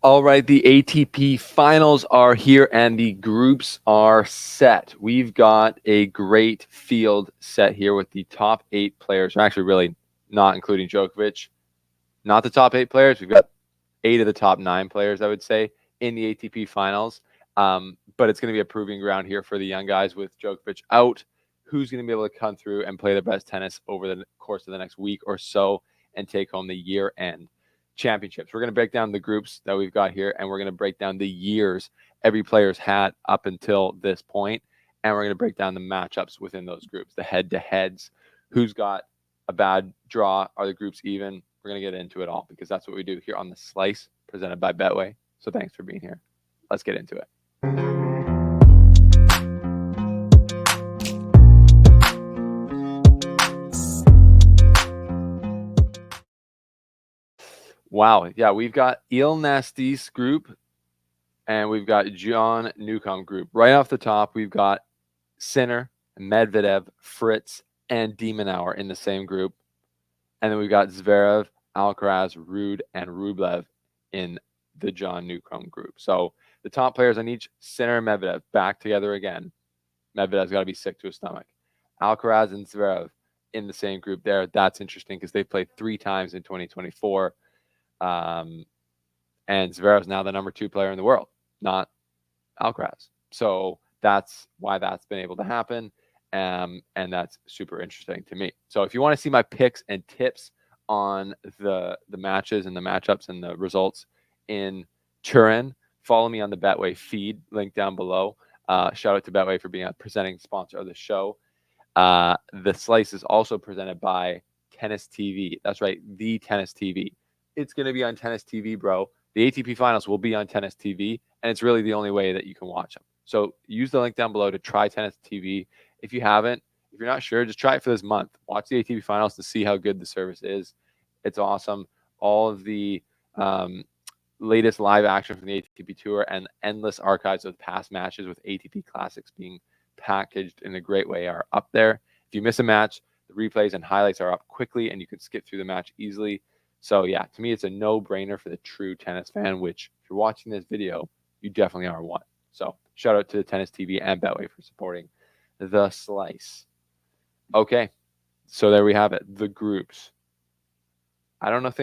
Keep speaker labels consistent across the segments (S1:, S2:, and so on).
S1: All right, the ATP finals are here and the groups are set. We've got a great field set here with the top 8 players. Actually, really not including Djokovic, not the top 8 players. We've got 8 of the top 9 players, I would say, in the ATP finals. But it's going to be a proving ground here for the young guys with Djokovic out. Who's going to be able to come through and play their best tennis over the course of the next week or so and take home the year-end championships? We're going to break down the groups that we've got here, and we're going to break down the years every player's had up until this point, and we're going to break down the matchups within those groups, the head-to-heads, who's got a bad draw, are the groups even? We're going to get into it all because that's what we do here on the Slice presented by Betway. So thanks for being here. Let's get into it. Wow. Yeah, we've got Il Nastis group and we've got John Newcomb group. Right off the top, we've got Sinner, Medvedev, Fritz, and Demonauer in the same group. And then we've got Zverev, Alcaraz, Ruud, and Rublev in the John Newcomb group. So the top players on each, Sinner and Medvedev, back together again. Medvedev's got to be sick to his stomach. Alcaraz and Zverev in the same group there. That's interesting because they played 3 times in 2024. And Zverev's now the number 2 player in the world, not Alcaraz. So that's why that's been able to happen. And that's super interesting to me. So if you want to see my picks and tips on the matches and the matchups and the results in Turin, follow me on the Betway feed, link down below. Shout out to Betway for being a presenting sponsor of the show. The Slice is also presented by Tennis TV. That's right, the Tennis TV. It's going to be on Tennis TV, bro. The ATP Finals will be on Tennis TV, and it's really the only way that you can watch them. So use the link down below to try Tennis TV. If you haven't, if you're not sure, just try it for this month. Watch the ATP Finals to see how good the service is. It's awesome. All of the latest live action from the ATP Tour and endless archives of past matches with ATP Classics being packaged in a great way are up there. If you miss a match, the replays and highlights are up quickly and you can skip through the match easily. So yeah, to me, it's a no-brainer for the true tennis fan, which if you're watching this video, you definitely are one. So shout out to the Tennis TV and Betway for supporting the Slice. Okay, so there we have it, the groups. I don't know,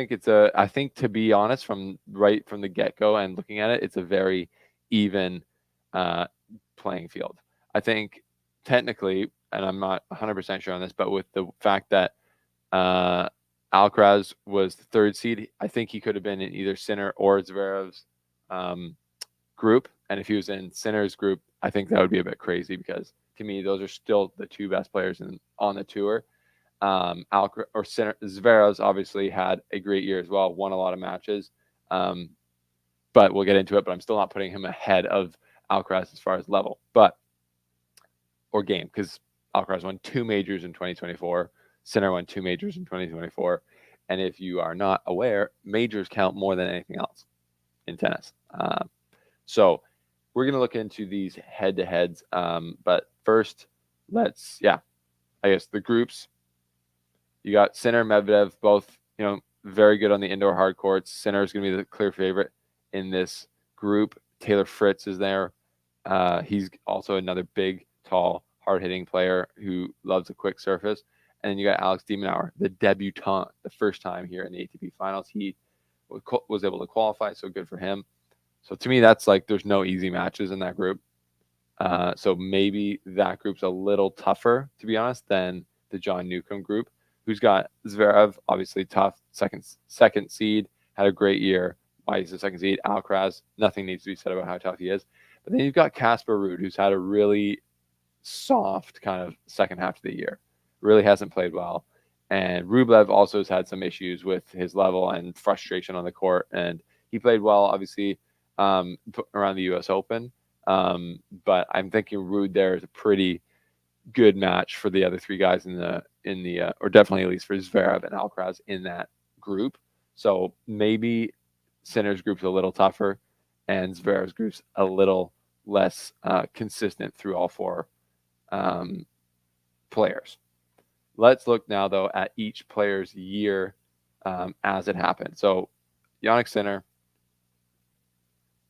S1: I think to be honest, from the get-go and looking at it, it's a very even playing field. I think technically, and I'm not 100% sure on this, but with the fact that Alcaraz was the 3rd seed, I think he could have been in either Sinner or Zverev's group. And if he was in Sinner's group, I think that would be a bit crazy because to me, those are still the 2 best players on the tour. Zverev's obviously had a great year as well, won a lot of matches. But we'll get into it, but I'm still not putting him ahead of Alcaraz as far as level, or game, because Alcaraz won 2 majors in 2024. Sinner won 2 majors in 2024. And if you are not aware, majors count more than anything else in tennis. So we're going to look into these head-to-heads. But first, I guess the groups. You got Sinner, Medvedev, both, very good on the indoor hard courts. Sinner is going to be the clear favorite in this group. Taylor Fritz is there. He's also another big, tall, hard-hitting player who loves a quick surface. And then you got Alex de Minaur, the debutant, the first time here in the ATP Finals. He was able to qualify, so good for him. So to me, that's like there's no easy matches in that group. So maybe that group's a little tougher, to be honest, than the John Newcomb group, who's got Zverev, obviously tough, second seed, had a great year. Why he's the 2nd seed. Alcaraz, nothing needs to be said about how tough he is. But then you've got Casper Ruud, who's had a really soft kind of second half of the year. Really hasn't played well. And Rublev also has had some issues with his level and frustration on the court. And he played well, obviously, around the U.S. Open. But I'm thinking Ruud there is a pretty good match for the other 3 guys or definitely at least for Zverev and Alcaraz in that group. So maybe Sinner's group's a little tougher and Zverev's group's a little less consistent through all 4 players. Let's look now, though, at each player's year as it happened. So Jannik Sinner,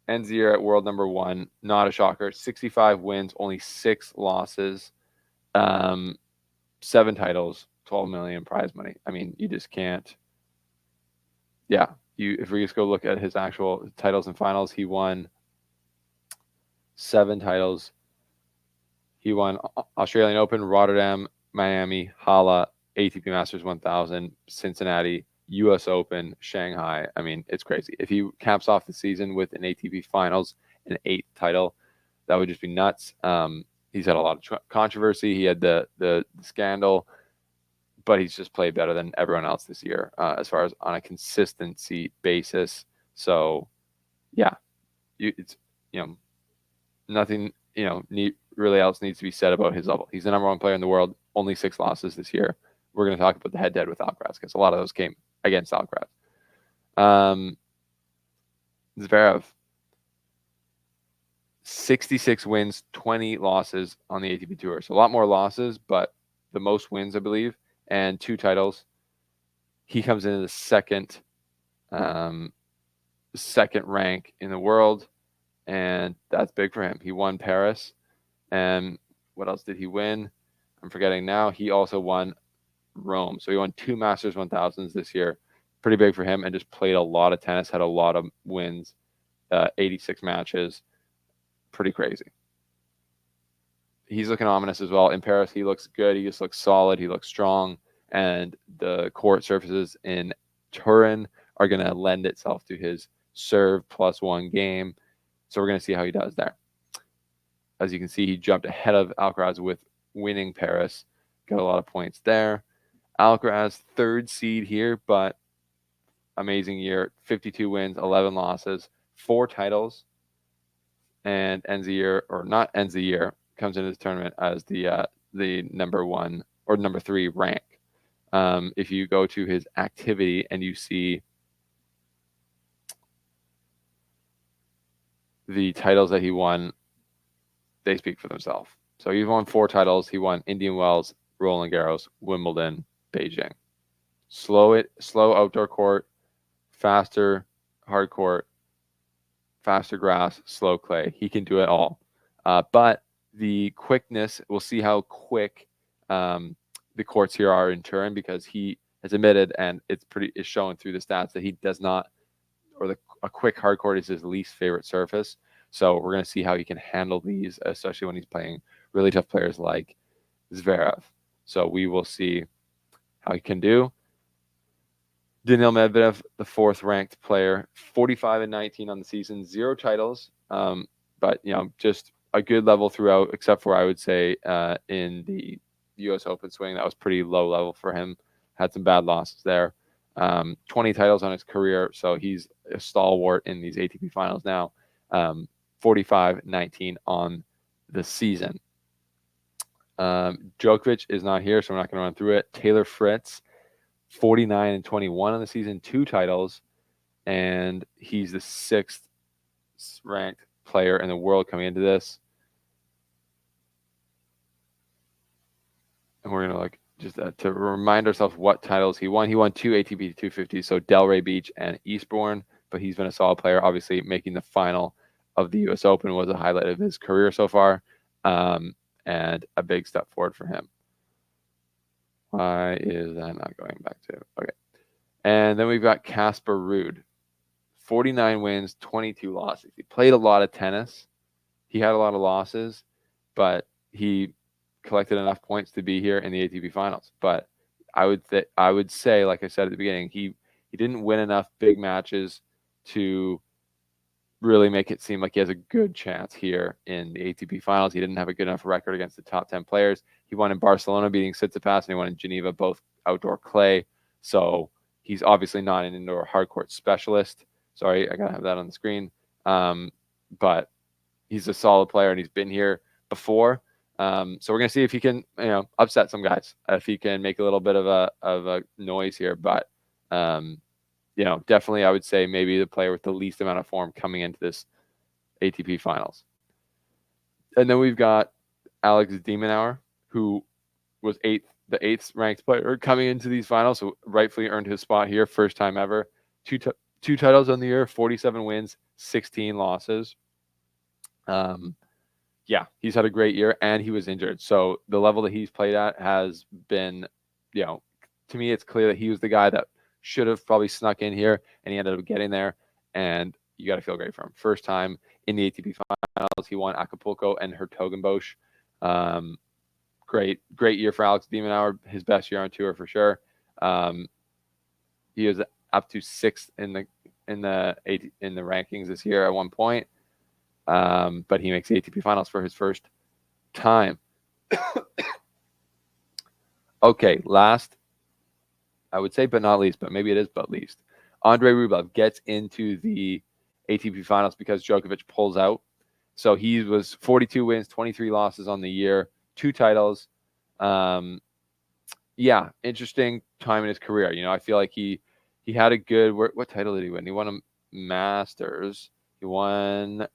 S1: ends the year at world number 1. Not a shocker. 65 wins, only 6 losses, 7 titles, 12 million prize money. I mean, you just can't. Yeah, if we just go look at his actual titles and finals, he won 7 titles. He won Australian Open, Rotterdam, Miami, Halle, ATP Masters 1000, Cincinnati, US Open, Shanghai. I mean, it's crazy. If he caps off the season with an ATP Finals, an 8th title, that would just be nuts. He's had a lot of controversy. He had the scandal, but he's just played better than everyone else this year as far as on a consistency basis. So, yeah, it's nothing really else needs to be said about his level. He's the number 1 player in the world. Only 6 losses this year. We're going to talk about the head-to-head with Alcaraz because a lot of those came against Alcaraz. Zverev, 66 wins, 20 losses on the ATP Tour. So a lot more losses, but the most wins, I believe, and 2 titles. He comes in the second rank in the world, and that's big for him. He won Paris, and what else did he win? I'm forgetting now. He also won Rome. So he won 2 Masters 1000s this year. Pretty big for him, and just played a lot of tennis, had a lot of wins, 86 matches. Pretty crazy. He's looking ominous as well. In Paris, he looks good. He just looks solid. He looks strong. And the court surfaces in Turin are going to lend itself to his serve +1 game. So we're going to see how he does there. As you can see, he jumped ahead of Alcaraz with winning Paris. Got a lot of points there. Alcaraz, 3rd seed here, but amazing year. 52 wins, 11 losses, 4 titles, and ends the year, comes into the tournament as the number 1 or number 3 rank. If you go to his activity and you see the titles that he won, they speak for themselves. So he won 4 titles. He won Indian Wells, Roland Garros, Wimbledon, Beijing. Slow outdoor court, faster hard court, faster grass, slow clay. He can do it all. But the quickness, we'll see how quick the courts here are in Turin, because he has admitted, and it's showing through the stats, that he does not, or a quick hard court is his least favorite surface. So we're going to see how he can handle these, especially when he's playing really tough players like Zverev. So we will see how he can do. Daniil Medvedev, the 4th ranked player, 45-19 on the season, 0 titles, but just a good level throughout, except for, I would say, in the U.S. Open swing, that was pretty low level for him. Had some bad losses there. 20 titles on his career, so he's a stalwart in these ATP finals now. 45-19 on the season. Djokovic is not here, so we're not going to run through it. Taylor Fritz, 49-21 on the season, 2 titles, and he's the 6th ranked player in the world coming into this. And we're going to just to remind ourselves what titles he won. He won 2 ATP 250s, so Delray Beach and Eastbourne, but he's been a solid player. Obviously, making the final of the U.S. Open was a highlight of his career so far, and a big step forward for him. Why is that not going back to? Okay. And then we've got Casper Ruud, 49 wins, 22 losses. He played a lot of tennis. He had a lot of losses, but he collected enough points to be here in the ATP finals. But I would say, like I said at the beginning, he didn't win enough big matches to really make it seem like he has a good chance here in the ATP finals. He didn't have a good enough record against the top 10 players. He won in Barcelona, beating Tsitsipas, and he won in Geneva, both outdoor clay. So he's obviously not an indoor hard court specialist. Sorry, I got to have that on the screen. But he's a solid player, and he's been here before. So we're going to see if he can, upset some guys, if he can make a little bit of a noise here. But, definitely I would say maybe the player with the least amount of form coming into this ATP finals. And then we've got Alex de Minaur, who was the 8th ranked player coming into these finals, so rightfully earned his spot here, first time ever. Two 2 titles on the year, 47 wins, 16 losses. Yeah, he's had a great year, and he was injured. So the level that he's played at has been, to me, it's clear that he was the guy that should have probably snuck in here, and he ended up getting there. And you got to feel great for him. First time in the ATP finals, he won Acapulco and Hertogenbosch. Great year for Alex de Minaur, his best year on tour for sure. He was up to 6th in the rankings this year at one point. But he makes the ATP finals for his first time. Okay, last, I would say, but not least, but maybe it is but least. Andrei Rublev gets into the ATP finals because Djokovic pulls out. So he was 42 wins, 23 losses on the year, 2 titles. Yeah, interesting time in his career. I feel like he had a good, what title did he win? He won a Masters. He won,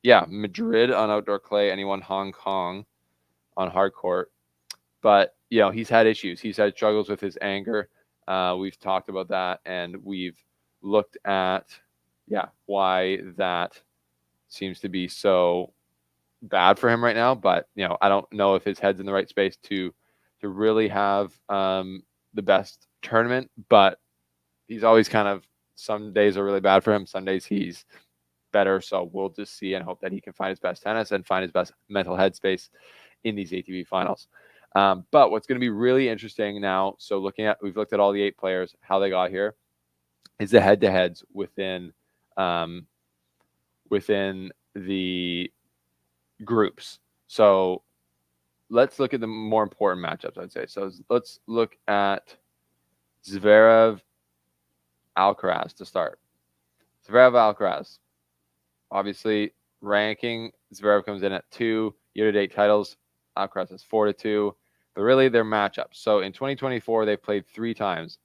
S1: Madrid on outdoor clay, and he won Hong Kong on hard court. But, he's had issues. He's had struggles with his anger. We've talked about that, and we've looked at, why that seems to be so bad for him right now. But, I don't know if his head's in the right space to really have the best tournament. But he's always kind of, some days are really bad for him. Some days he's better. So we'll just see and hope that he can find his best tennis and find his best mental headspace in these ATP finals. But what's going to be really interesting now, so we've looked at all the 8 players, how they got here, is the head-to-heads within the groups. So let's look at the more important matchups, I'd say. So let's look at Zverev Alcaraz to start. Zverev Alcaraz, obviously ranking, Zverev comes in at 2 year-to-date titles. Alcaraz has 4-2, but really they're matchups. So in 2024, they played 3 times.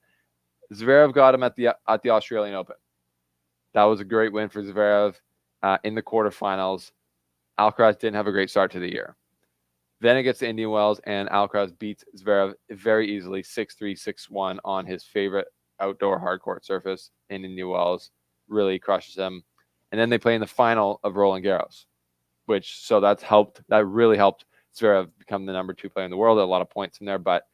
S1: Zverev got him at the Australian Open. That was a great win for Zverev in the quarterfinals. Alcaraz didn't have a great start to the year. Then it gets to Indian Wells, and Alcaraz beats Zverev very easily, 6-3, 6-1 on his favorite outdoor hard court surface in Indian Wells. Really crushes him. And then they play in the final of Roland Garros, that really helped Zverev become the number 2 player in the world. A lot of points in there, but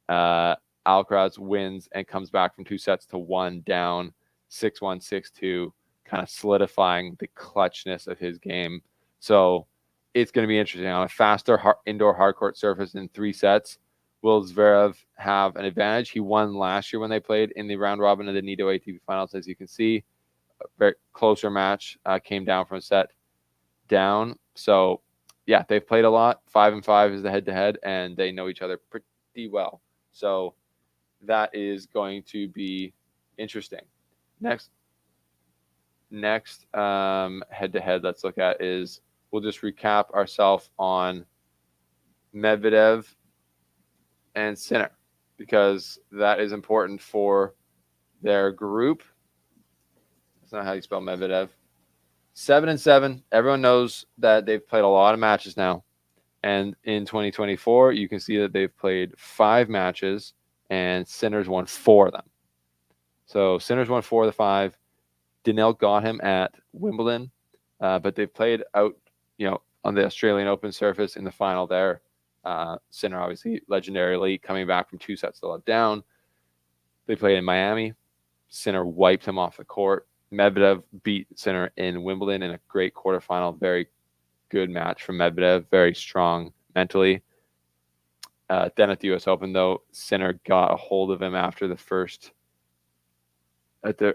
S1: Alcaraz wins and comes back from 2 sets to 1 down, 6-1, 6-2, kind of solidifying the clutchness of his game. So it's going to be interesting. On a faster indoor hard court surface in 3 sets, will Zverev have an advantage? He won last year when they played in the round robin of the Nitto ATP finals, as you can see. A very closer match, came down from a set down. So, they've played a lot. 5-5 is the head-to-head, and they know each other pretty well. So that is going to be interesting. Next head-to-head let's look at is, we'll just recap ourselves on Medvedev and Sinner, because that is important for their group. That's not how you spell Medvedev. 7-7. Everyone knows that they've played a lot of matches now. And in 2024, you can see that they've played 5 matches, and Sinner's won 4 of them. So Sinner's won 4 of the 5. Daniil got him at Wimbledon, but they've played out, on the Australian Open surface in the final there. Sinner, obviously, legendarily coming back from 2 sets to love down. They played in Miami. Sinner wiped him off the court. Medvedev beat Sinner in Wimbledon in a great quarterfinal. Very good match from Medvedev. Very strong mentally. Then at the U.S. Open, though, Sinner got a hold of him after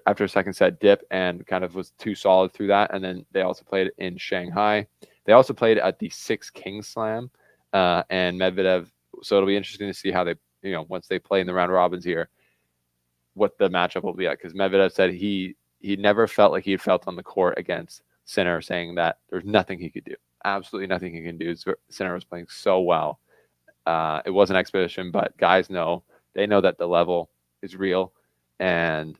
S1: after a second set dip, and kind of was too solid through that. And then they also played in Shanghai. They also played at the 6 Kings Slam, and Medvedev. So it'll be interesting to see how they, once they play in the round robins here, what the matchup will be at. Because Medvedev said he never felt like he had felt on the court against Sinner, saying that there's nothing he could do. Absolutely nothing he can do. Sinner was playing so well. It was an exhibition, but guys know that the level is real. And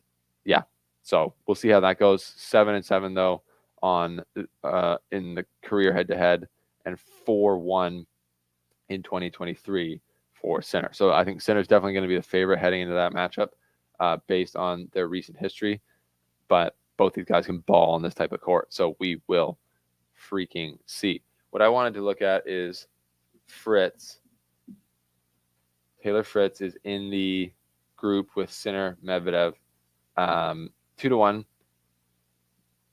S1: so we'll see how that goes. 7-7 though on in the career head-to-head, and 4-1 in 2023 for Sinner. So I think Sinner's definitely going to be the favorite heading into that matchup based on their recent history. but both these guys can ball on this type of court. So we will freaking see. What I wanted to look at is Fritz. Taylor Fritz is in the group with Sinner, Medvedev, 2-1.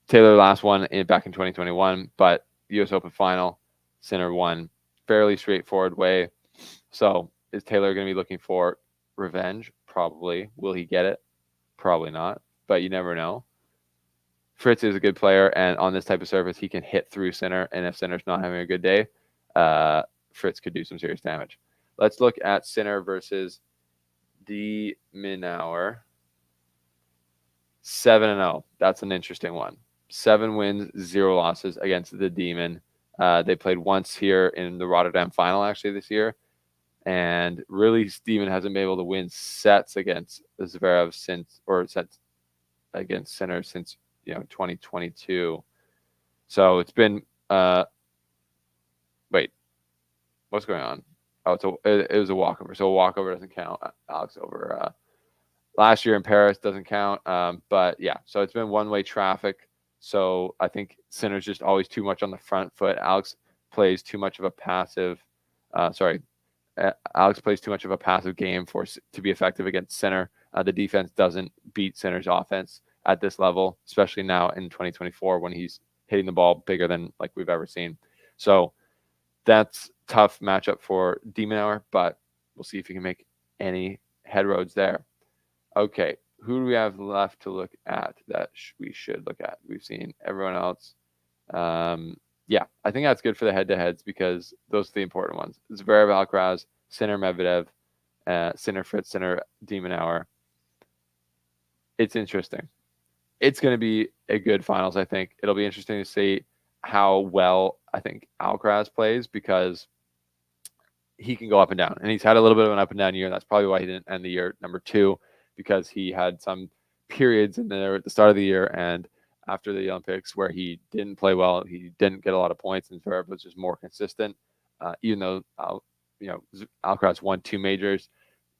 S1: Taylor last won back in 2021, but U.S. Open final, Sinner won fairly straightforward way. So is Taylor going to be looking for revenge? Probably. Will he get it? Probably not, but you never know. Fritz is a good player, and on this type of surface, he can hit through Sinner, and if Sinner's not having a good day, Fritz could do some serious damage. Let's look at Sinner versus De Minaur. 7-0. That's an interesting one. 7 wins, 0 losses against the Demon. They played once here in the Rotterdam final, actually, this year. And really, Demon hasn't been able to win sets against Zverev sets against Sinner since 2022. So it's been wait, what's going on? Oh, it was a walkover. So a walkover doesn't count. Alex over last year in Paris doesn't count. But yeah, so it's been one-way traffic. So I think Sinner's just always too much on the front foot. Alex plays too much of a passive. Alex plays too much of a passive game to be effective against Sinner. The defense doesn't beat Sinner's offense at this level, especially now in 2024 when he's hitting the ball bigger than like we've ever seen. So that's tough matchup for De Minaur, but we'll see if he can make any headroads there. Okay, who do we have left to look at that we should look at? We've seen everyone else. Yeah, I think that's good for the head-to-heads because those are the important ones. Zverev, Alcaraz, Sinner, Medvedev, Sinner, Fritz, Sinner, De Minaur. It's interesting. It's going to be a good finals, I think. It'll be interesting to see how well I think Alcaraz plays because he can go up and down. And he's had a little bit of an up and down year. That's probably why he didn't end the year number 2 because he had some periods in there at the start of the year and after the Olympics where he didn't play well. He didn't get a lot of points, and Zverev was just more consistent. Even though Alcaraz won 2 majors,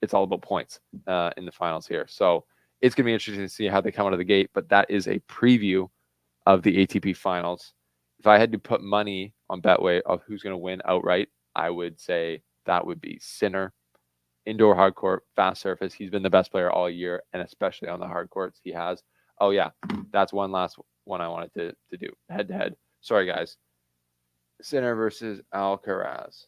S1: it's all about points in the finals here. So it's going to be interesting to see how they come out of the gate. But that is a preview of the ATP finals. If I had to put money on Betway of who's going to win outright, I would say that would be Sinner. Indoor hard court, fast surface. He's been the best player all year, and especially on the hard courts he has. Oh, yeah, that's one last one I wanted to do. Head-to-head. Sorry, guys. Sinner versus Alcaraz.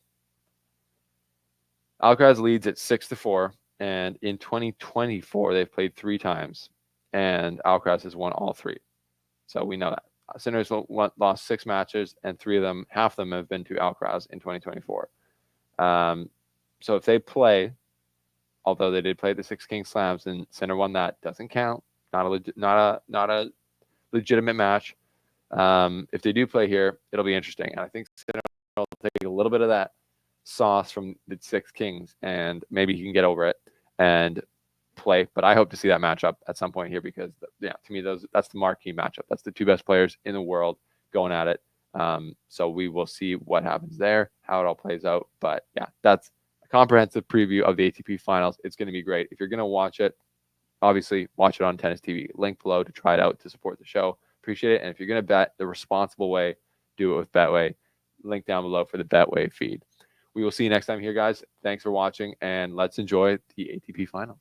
S1: Alcaraz leads at 6-4, and in 2024, they've played 3 times, and Alcaraz has won all 3. So we know that. Sinner's lost 6 matches, and 3 of them, half of them have been to Alcaraz in 2024. So if they play, although they did play the 6 King Slams, and Sinner won that, doesn't count. Not a legitimate match. If they do play here, it'll be interesting. And I think Sinner will take a little bit of that sauce from the 6 Kings, and maybe he can get over it and play. But I hope to see that matchup at some point here because, to me, that's the marquee matchup. That's the 2 best players in the world going at it. So we will see what happens there, how it all plays out. But yeah, that's a comprehensive preview of the ATP finals. It's going to be great. If you're going to watch it, obviously watch it on Tennis TV. Link below to try it out to support the show. Appreciate it. And if you're going to bet the responsible way, do it with Betway. Link down below for the Betway feed. We will see you next time here, guys. Thanks for watching, and let's enjoy the ATP finals.